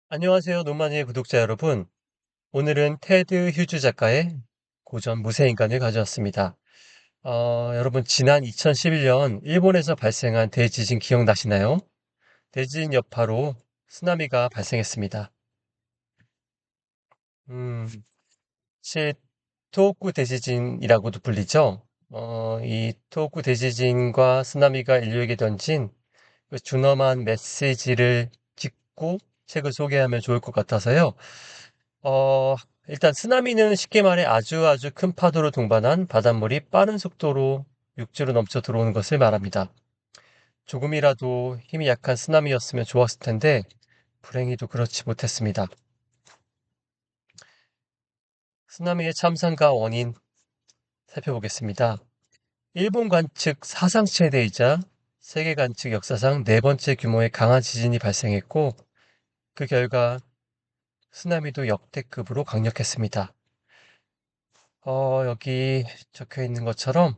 안녕하세요, 노마니의 구독자 여러분. 오늘은 테드 휴즈 작가의 고전 무쇠인간을 가져왔습니다. 여러분, 지난 2011년 일본에서 발생한 대지진 기억나시나요? 대지진 여파로 쓰나미가 발생했습니다. 음, 실 토호쿠 대지진이라고도 불리죠. 이 토호쿠 대지진과 쓰나미가 인류에게 던진 그 준엄한 메시지를 짚고 책을 소개하면 좋을 것 같아서요. 어, 일단 쓰나미는 쉽게 말해 아주 아주 큰 파도로 동반한 바닷물이 빠른 속도로 육지로 넘쳐 들어오는 것을 말합니다. 조금이라도 힘이 약한 쓰나미였으면 좋았을 텐데 불행히도 그렇지 못했습니다. 쓰나미의 참상과 원인 살펴보겠습니다. 일본 관측 사상 최대이자 세계 관측 역사상 네 번째 규모의 강한 지진이 발생했고 그 결과 쓰나미도 역대급으로 강력했습니다. 여기 적혀 있는 것처럼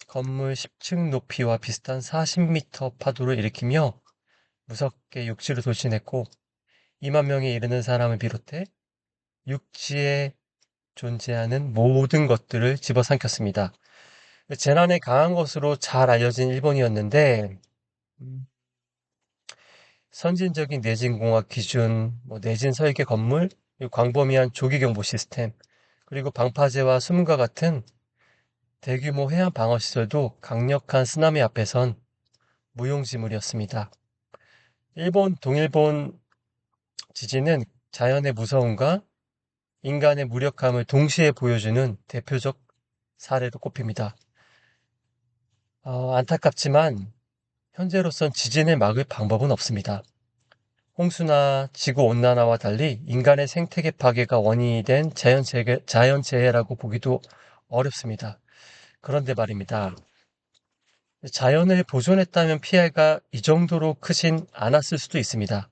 건물 10층 높이와 비슷한 40m 파도를 일으키며 무섭게 육지를 돌진했고 2만 명에 이르는 사람을 비롯해 육지에 존재하는 모든 것들을 집어삼켰습니다. 재난에 강한 것으로 잘 알려진 일본이었는데 음, 선진적인 내진공학 기준, 내진 설계 건물, 그리고 광범위한 조기경보 시스템, 그리고 방파제와 수문과 같은 대규모 해안 방어 시설도 강력한 쓰나미 앞에선 무용지물이었습니다. 일본 동일본 지진은 자연의 무서움과 인간의 무력함을 동시에 보여주는 대표적 사례로 꼽힙니다. 안타깝지만 현재로선 지진을 막을 방법은 없습니다. 홍수나 지구 온난화와 달리 인간의 생태계 파괴가 원인이 된 자연재해라고 보기도 어렵습니다. 그런데 말입니다. 자연을 보존했다면 피해가 이 정도로 크진 않았을 수도 있습니다.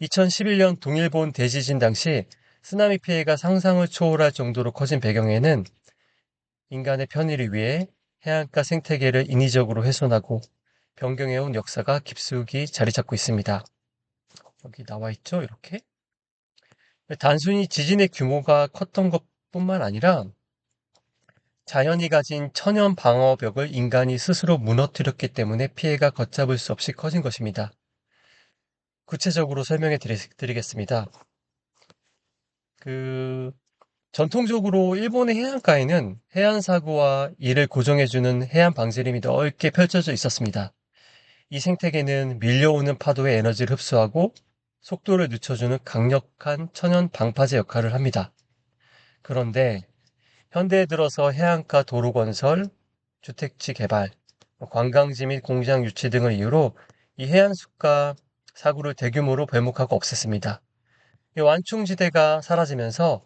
2011년 동일본 대지진 당시 쓰나미 피해가 상상을 초월할 정도로 커진 배경에는 인간의 편의를 위해 해안가 생태계를 인위적으로 훼손하고 변경해온 역사가 깊숙이 자리 잡고 있습니다. 여기 나와 있죠, 이렇게? 단순히 지진의 규모가 컸던 것뿐만 아니라 자연이 가진 천연 방어벽을 인간이 스스로 무너뜨렸기 때문에 피해가 걷잡을 수 없이 커진 것입니다. 구체적으로 설명해 드리겠습니다. 그 전통적으로 일본의 해안가에는 해안 사고와 이를 고정해주는 해안 방제림이 넓게 펼쳐져 있었습니다. 이 생태계는 밀려오는 파도의 에너지를 흡수하고 속도를 늦춰주는 강력한 천연 방파제 역할을 합니다. 그런데 현대에 들어서 해안가 도로 건설, 주택지 개발, 관광지 및 공장 유치 등을 이유로 이 해안숲과 사구를 대규모로 벌목하고 없앴습니다. 이 완충지대가 사라지면서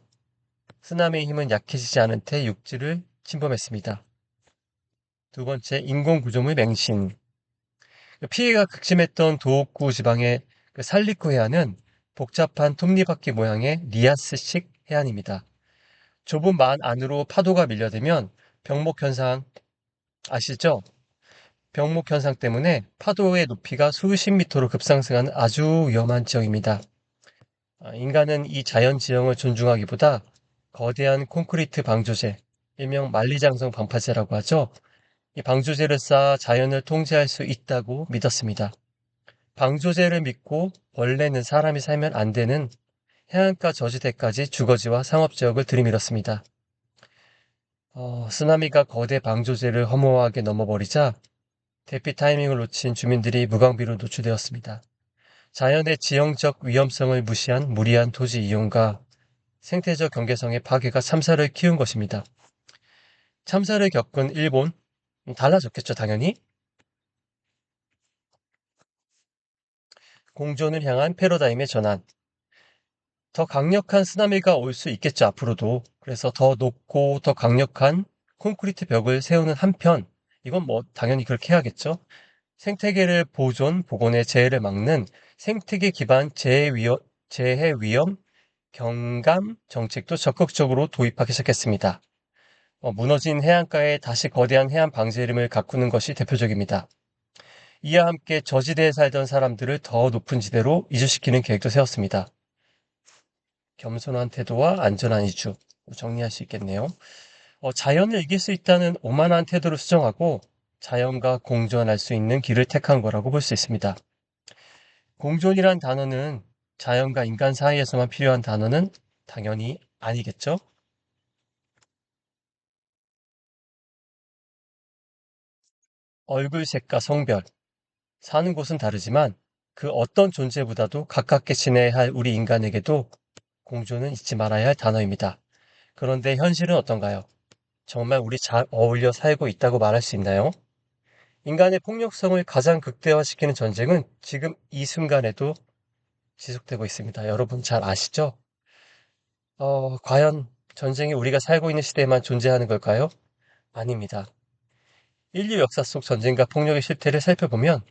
쓰나미의 힘은 약해지지 않은 채 육지를 침범했습니다. 두 번째, 인공구조물 맹신. 피해가 극심했던 도호쿠 지방의 살리쿠 해안은 복잡한 톱니바퀴 모양의 리아스식 해안입니다. 좁은 만 안으로 파도가 밀려들면 병목 현상 아시죠? 병목 현상 때문에 파도의 높이가 수십 미터로 급상승하는 아주 위험한 지역입니다. 인간은 이 자연 지형을 존중하기보다 거대한 콘크리트 방조제, 일명 만리장성 방파제라고 하죠. 이 방조제를 쌓아 자연을 통제할 수 있다고 믿었습니다. 방조제를 믿고 원래는 사람이 살면 안 되는 해안가 저지대까지 주거지와 상업지역을 들이밀었습니다. 쓰나미가 거대 방조제를 허무하게 넘어버리자 대피 타이밍을 놓친 주민들이 무방비로 노출되었습니다. 자연의 지형적 위험성을 무시한 무리한 토지 이용과 생태적 경계성의 파괴가 참사를 키운 것입니다. 참사를 겪은 일본, 달라졌겠죠, 당연히. 공존을 향한 패러다임의 전환. 더 강력한 쓰나미가 올 수 있겠죠, 앞으로도. 그래서 더 높고 더 강력한 콘크리트 벽을 세우는 한편, 이건 당연히 그렇게 해야겠죠. 생태계를 복원의 재해를 막는 생태계 기반 재해 위험 경감 정책도 적극적으로 도입하기 시작했습니다. 무너진 해안가에 다시 거대한 해안 방제림을 가꾸는 것이 대표적입니다. 이와 함께 저지대에 살던 사람들을 더 높은 지대로 이주시키는 계획도 세웠습니다. 겸손한 태도와 안전한 이주 정리할 수 있겠네요. 자연을 이길 수 있다는 오만한 태도를 수정하고 자연과 공존할 수 있는 길을 택한 거라고 볼 수 있습니다. 공존이란 단어는 자연과 인간 사이에서만 필요한 단어는 당연히 아니겠죠? 얼굴색과 성별, 사는 곳은 다르지만 그 어떤 존재보다도 가깝게 지내야 할 우리 인간에게도 공존은 잊지 말아야 할 단어입니다. 그런데 현실은 어떤가요? 정말 우리 잘 어울려 살고 있다고 말할 수 있나요? 인간의 폭력성을 가장 극대화시키는 전쟁은 지금 이 순간에도 지속되고 있습니다. 여러분 잘 아시죠? 과연 전쟁이 우리가 살고 있는 시대에만 존재하는 걸까요? 아닙니다. 인류 역사 속 전쟁과 폭력의 실태를 살펴보면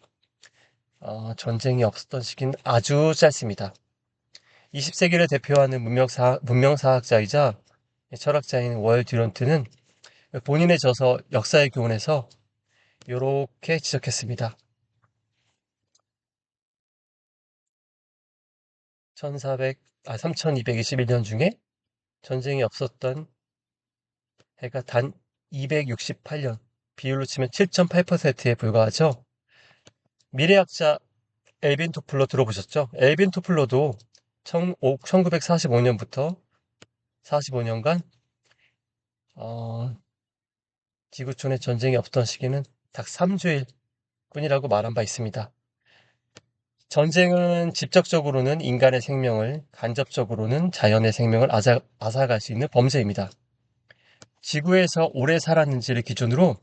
전쟁이 없었던 시기는 아주 짧습니다. 20세기를 대표하는 문명사학자이자 철학자인 월 듀런트는 본인의 저서 역사의 교훈에서 이렇게 지적했습니다. 3221년 중에 전쟁이 없었던 해가 단 268년, 비율로 치면 7.8%에 불과하죠. 미래학자 엘빈 토플러 들어보셨죠? 엘빈 토플러도 1945년부터 45년간 지구촌에 전쟁이 없던 시기는 딱 3주일 뿐이라고 말한 바 있습니다. 전쟁은 직접적으로는 인간의 생명을, 간접적으로는 자연의 생명을 앗아갈 수 있는 범죄입니다. 지구에서 오래 살았는지를 기준으로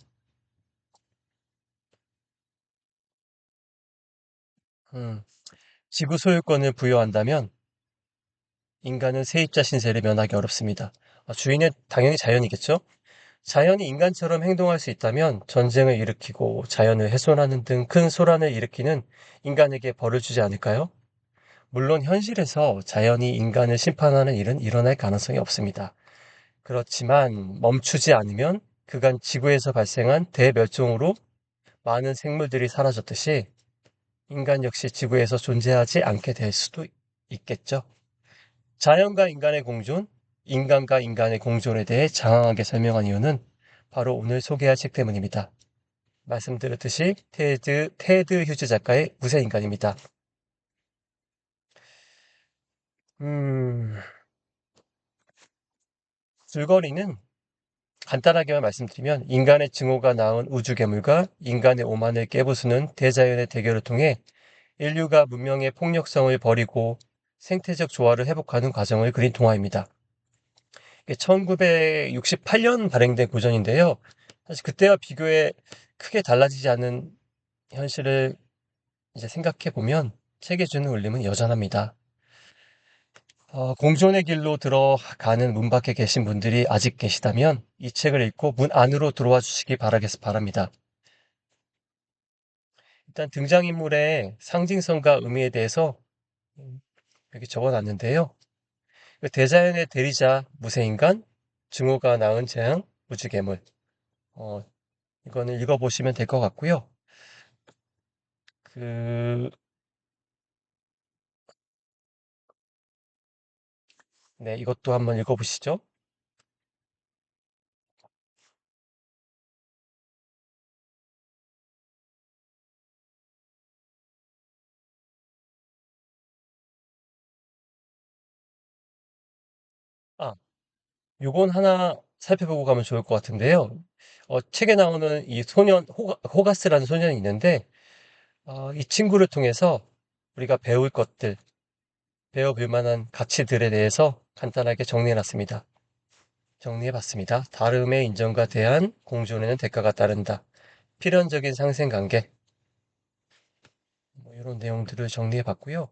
음, 지구 소유권을 부여한다면 인간은 세입자 신세를 면하기 어렵습니다. 주인은 당연히 자연이겠죠? 자연이 인간처럼 행동할 수 있다면 전쟁을 일으키고 자연을 훼손하는 등 큰 소란을 일으키는 인간에게 벌을 주지 않을까요? 물론 현실에서 자연이 인간을 심판하는 일은 일어날 가능성이 없습니다. 그렇지만 멈추지 않으면 그간 지구에서 발생한 대멸종으로 많은 생물들이 사라졌듯이 인간 역시 지구에서 존재하지 않게 될 수도 있겠죠. 자연과 인간의 공존, 인간과 인간의 공존에 대해 장황하게 설명한 이유는 바로 오늘 소개할 책 때문입니다. 말씀드렸듯이 테드 휴즈 작가의 무쇠인간입니다. 음, 줄거리는 간단하게만 말씀드리면 인간의 증오가 낳은 우주괴물과 인간의 오만을 깨부수는 대자연의 대결을 통해 인류가 문명의 폭력성을 버리고 생태적 조화를 회복하는 과정을 그린 동화입니다. 1968년 발행된 고전인데요. 사실 그때와 비교해 크게 달라지지 않은 현실을 이제 생각해 보면 책에 주는 울림은 여전합니다. 공존의 길로 들어가는 문 밖에 계신 분들이 아직 계시다면 이 책을 읽고 문 안으로 들어와 주시기 바랍니다. 일단 등장인물의 상징성과 의미에 대해서 음, 여기 적어놨는데요. 그 대자연의 대리자 무쇠인간, 증오가 낳은 재앙, 우주괴물. 어, 이거는 읽어보시면 될 것 같고요. 그, 네, 이것도 한번 읽어보시죠. 아, 요건 하나 살펴보고 가면 좋을 것 같은데요. 책에 나오는 이 호가스라는 소년이 있는데, 이 친구를 통해서 우리가 배울 것들, 배워볼 만한 가치들에 대해서 간단하게 정리해놨습니다. 정리해봤습니다. 다름의 인정과 대한 공존에는 대가가 따른다. 필연적인 상생관계, 뭐 이런 내용들을 정리해봤고요.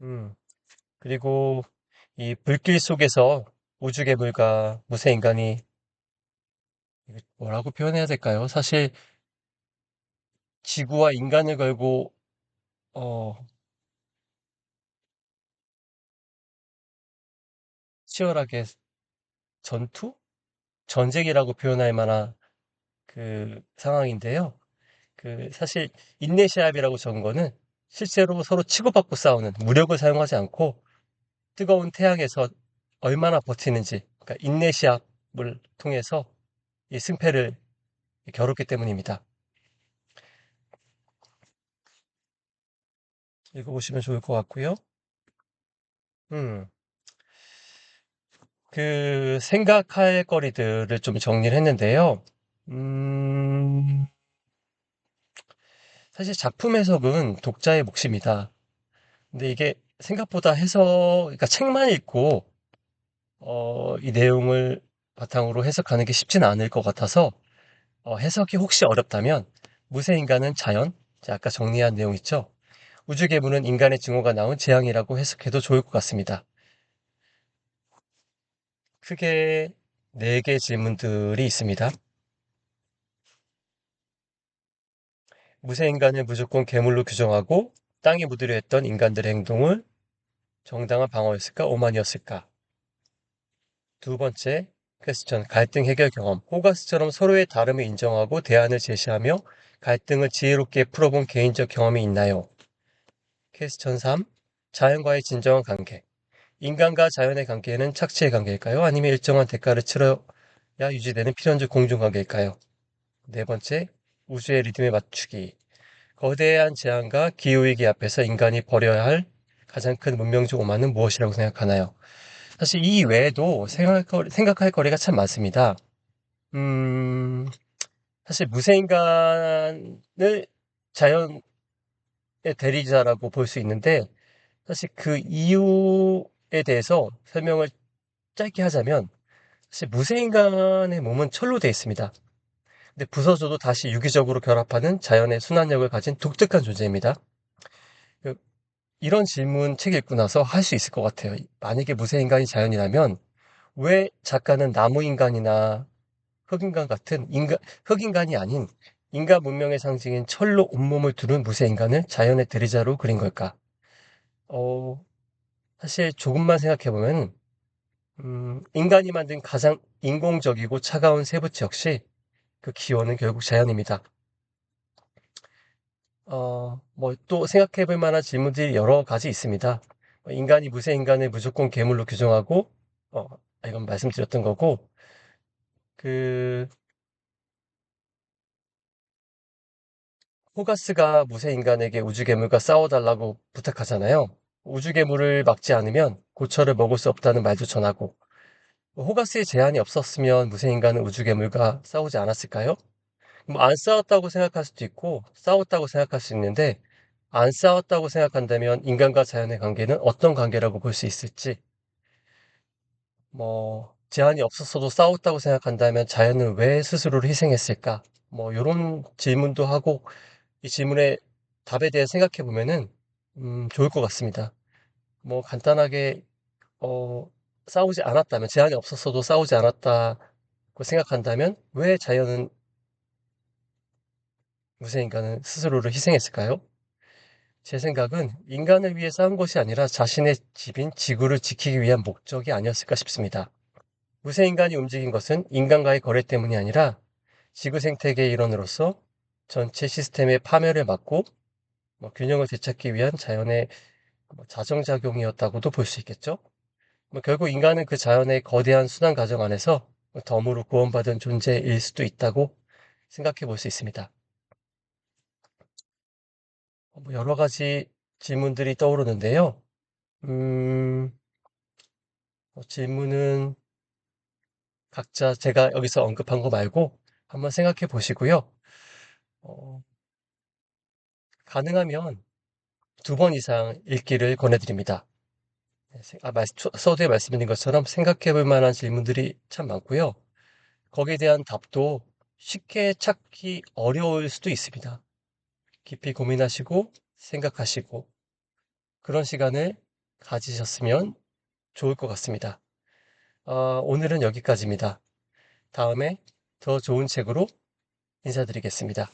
음, 그리고 이 불길 속에서 우주괴물과 무쇠인간이 이거 뭐라고 표현해야 될까요? 사실 지구와 인간을 걸고 어, 치열하게 전투? 전쟁이라고 표현할 만한 그 상황인데요. 사실 인내시합이라고 적은 거는 실제로 서로 치고받고 싸우는 무력을 사용하지 않고 뜨거운 태양에서 얼마나 버티는지, 그러니까 인내시합을 통해서 이 승패를 겨뤘기 때문입니다. 읽어보시면 좋을 것 같고요. 음, 그 생각할 거리들을 좀 정리를 했는데요. 음, 사실 작품 해석은 독자의 몫입니다. 근데 이게 생각보다 그러니까 책만 읽고 이 내용을 바탕으로 해석하는 게 쉽지는 않을 것 같아서 해석이 혹시 어렵다면 무쇠인간은 자연, 자, 아까 정리한 내용 있죠? 우주괴물은 인간의 증오가 나온 재앙이라고 해석해도 좋을 것 같습니다. 크게 네 개 질문들이 있습니다. 무쇠인간을 무조건 괴물로 규정하고 땅에 묻으려 했던 인간들의 행동을 정당한 방어였을까, 오만이었을까? 두 번째, 퀘스천, 갈등 해결 경험. 호가스처럼 서로의 다름을 인정하고 대안을 제시하며 갈등을 지혜롭게 풀어본 개인적 경험이 있나요? 퀘스천 3, 자연과의 진정한 관계. 인간과 자연의 관계는 착취의 관계일까요? 아니면 일정한 대가를 치러야 유지되는 필연적 공존관계일까요? 네 번째, 우주의 리듬에 맞추기. 거대한 재앙과 기후위기 앞에서 인간이 버려야 할 가장 큰 문명적 오만은 무엇이라고 생각하나요? 사실 이 외에도 생각할 거리가 참 많습니다. 음, 사실 무쇠인간을 자연의 대리자라고 볼 수 있는데, 사실 그 이유에 대해서 설명을 짧게 하자면, 사실 무쇠인간의 몸은 철로 되어 있습니다. 근데 부서져도 다시 유기적으로 결합하는 자연의 순환력을 가진 독특한 존재입니다. 그 이런 질문 책 읽고 나서 할 수 있을 것 같아요. 만약에 무쇠인간이 자연이라면 왜 작가는 나무인간이나 흑인간 같은 흑인간이 아닌 인간 문명의 상징인 철로 온몸을 두른 무쇠인간을 자연의 대리자로 그린 걸까? 어, 사실 조금만 생각해보면, 인간이 만든 가장 인공적이고 차가운 세부치 역시 그 기원은 결국 자연입니다. 뭐 또 생각해볼 만한 질문들이 여러 가지 있습니다. 인간이 무쇠인간을 무조건 괴물로 규정하고, 어, 이건 말씀드렸던 거고, 그, 호가스가 무쇠인간에게 우주괴물과 싸워달라고 부탁하잖아요. 우주괴물을 막지 않으면 고철을 먹을 수 없다는 말도 전하고, 호가스의 제한이 없었으면 무쇠인간은 우주괴물과 싸우지 않았을까요? 뭐 안 싸웠다고 생각할 수도 있고, 싸웠다고 생각할 수 있는데, 안 싸웠다고 생각한다면 인간과 자연의 관계는 어떤 관계라고 볼 수 있을지, 뭐, 제한이 없었어도 싸웠다고 생각한다면 자연은 왜 스스로를 희생했을까? 뭐, 이런 질문도 하고, 이 질문의 답에 대해 생각해 보면은, 좋을 것 같습니다. 뭐, 간단하게, 어, 싸우지 않았다면, 제한이 없었어도 싸우지 않았다고 생각한다면, 왜 자연은, 무쇠인간은 스스로를 희생했을까요? 제 생각은 인간을 위해 싸운 것이 아니라 자신의 집인 지구를 지키기 위한 목적이 아니었을까 싶습니다. 무쇠인간이 움직인 것은 인간과의 거래 때문이 아니라 지구 생태계의 일원으로서 전체 시스템의 파멸을 막고 균형을 되찾기 위한 자연의 자정작용이었다고도 볼 수 있겠죠. 결국 인간은 그 자연의 거대한 순환 과정 안에서 덤으로 구원받은 존재일 수도 있다고 생각해 볼 수 있습니다. 여러 가지 질문들이 떠오르는데요. 음, 질문은 각자 제가 여기서 언급한 거 말고 한번 생각해 보시고요. 어, 가능하면 두 번 이상 읽기를 권해드립니다. 네, 서두에 말씀드린 것처럼 생각해 볼 만한 질문들이 참 많고요. 거기에 대한 답도 쉽게 찾기 어려울 수도 있습니다. 깊이 고민하시고 생각하시고 그런 시간을 가지셨으면 좋을 것 같습니다. 오늘은 여기까지입니다. 다음에 더 좋은 책으로 인사드리겠습니다.